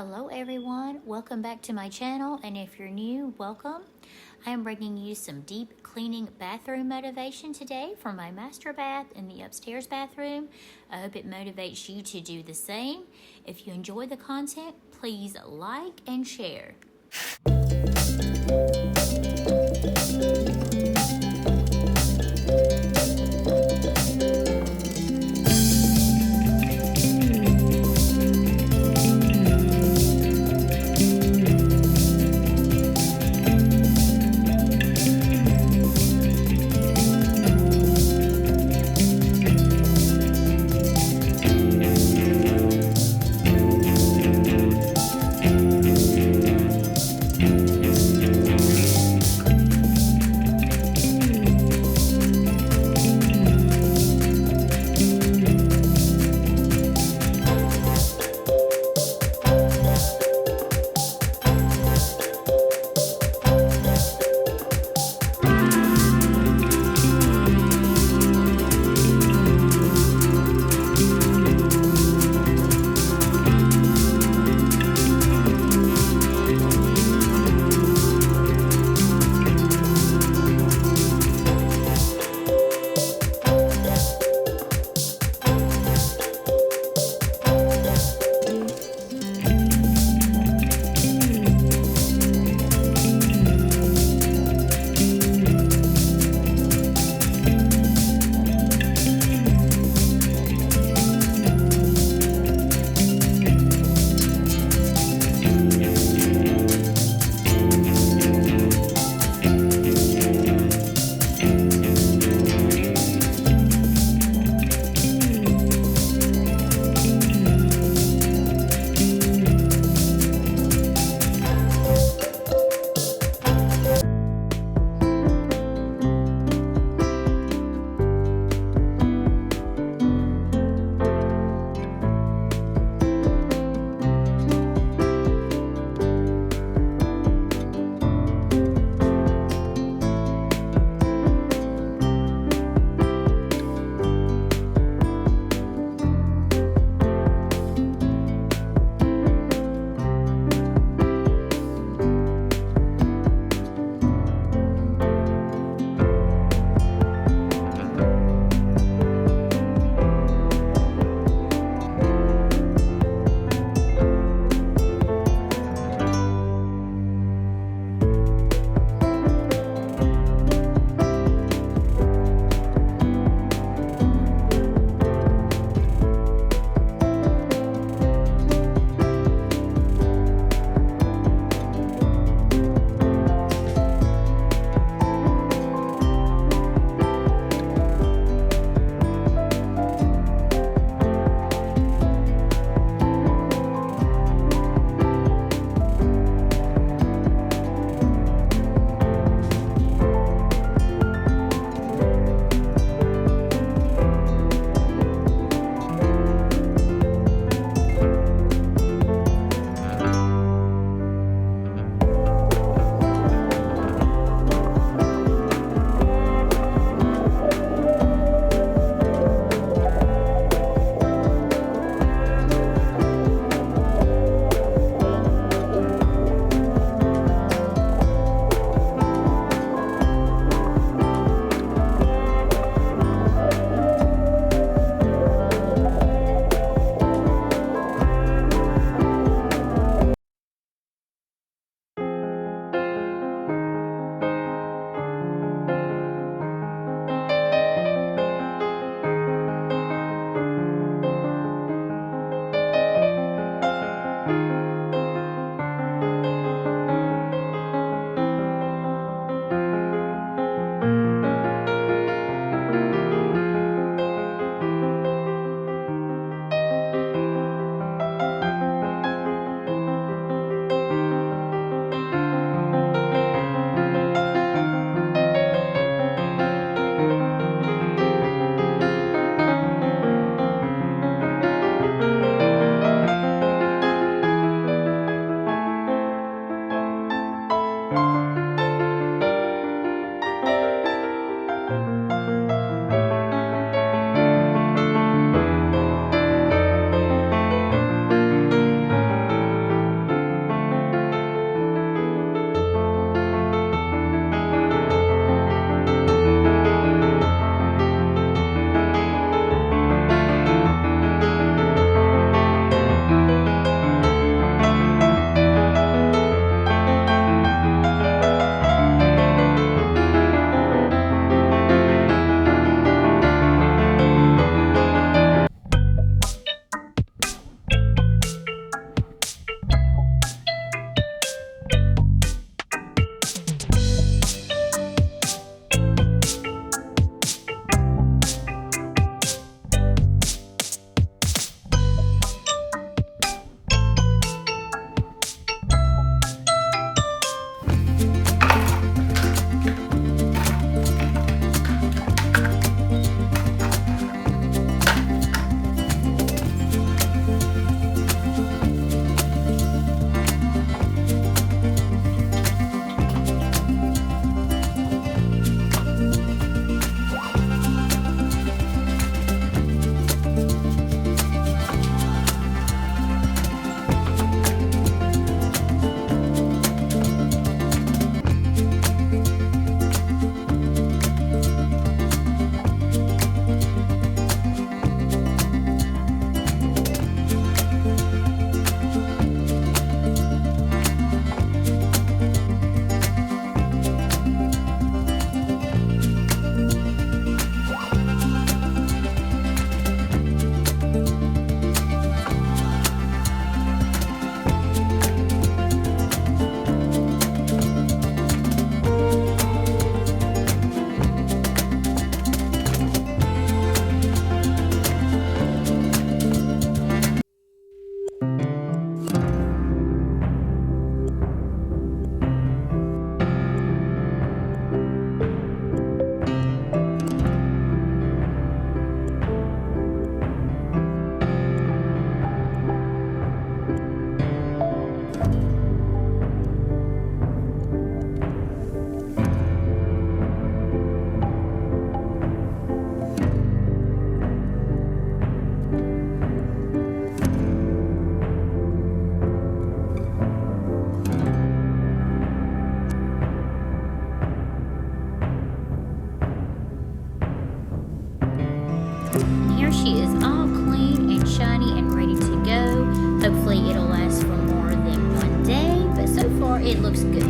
Hello everyone, welcome back to my channel, and if you're new, welcome. I am bringing you some deep cleaning bathroom motivation today from my master bath in the upstairs bathroom. I hope it motivates you to do the same. If you enjoy the content, please like and share. it looks good.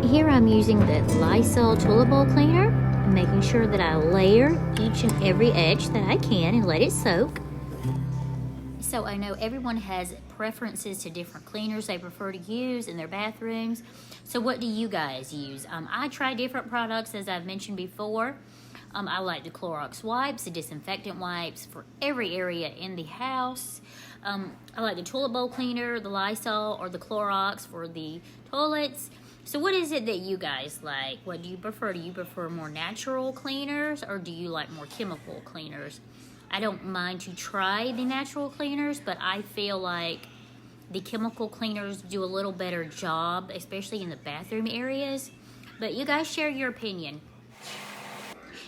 Here I'm using the Lysol toilet bowl cleaner and making sure that I layer each and every edge that I can and let it soak. So I know everyone has preferences to different cleaners they prefer to use in their bathrooms. So what do you guys use? I try different products, as I've mentioned before. I like the Clorox wipes, the disinfectant wipes for every area in the house. I like the toilet bowl cleaner, the Lysol, or the Clorox for the toilets. So what is it that you guys like? What do you prefer? Do you prefer more natural cleaners, or do you like more chemical cleaners? I don't mind to try the natural cleaners, but I feel like the chemical cleaners do a little better job, especially in the bathroom areas. But you guys share your opinion.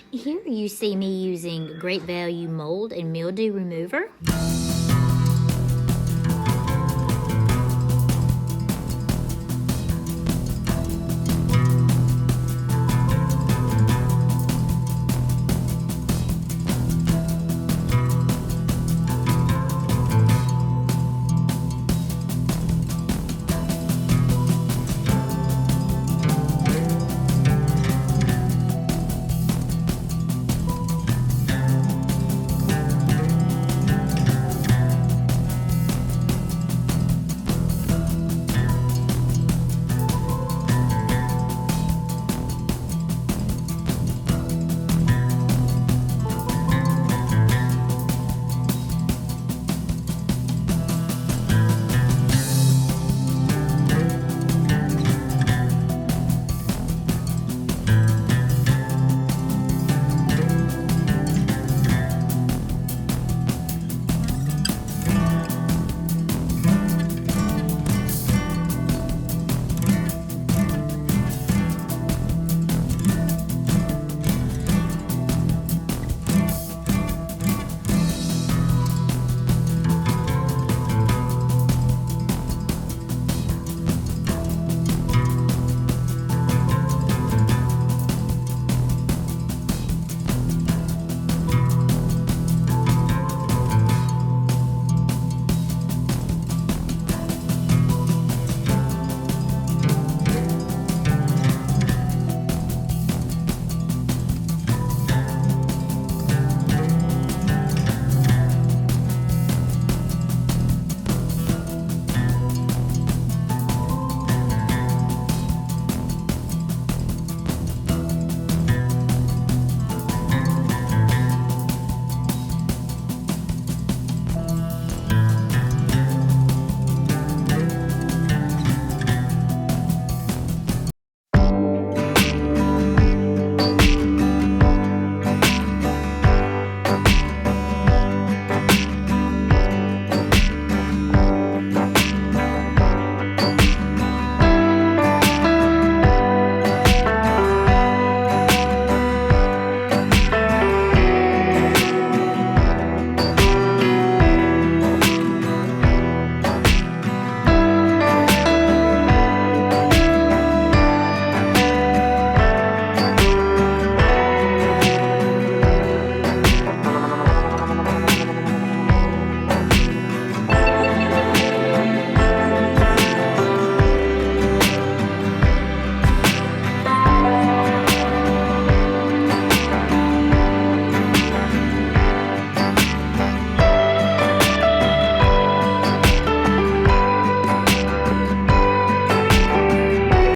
Here you see me using Great Value mold and mildew remover.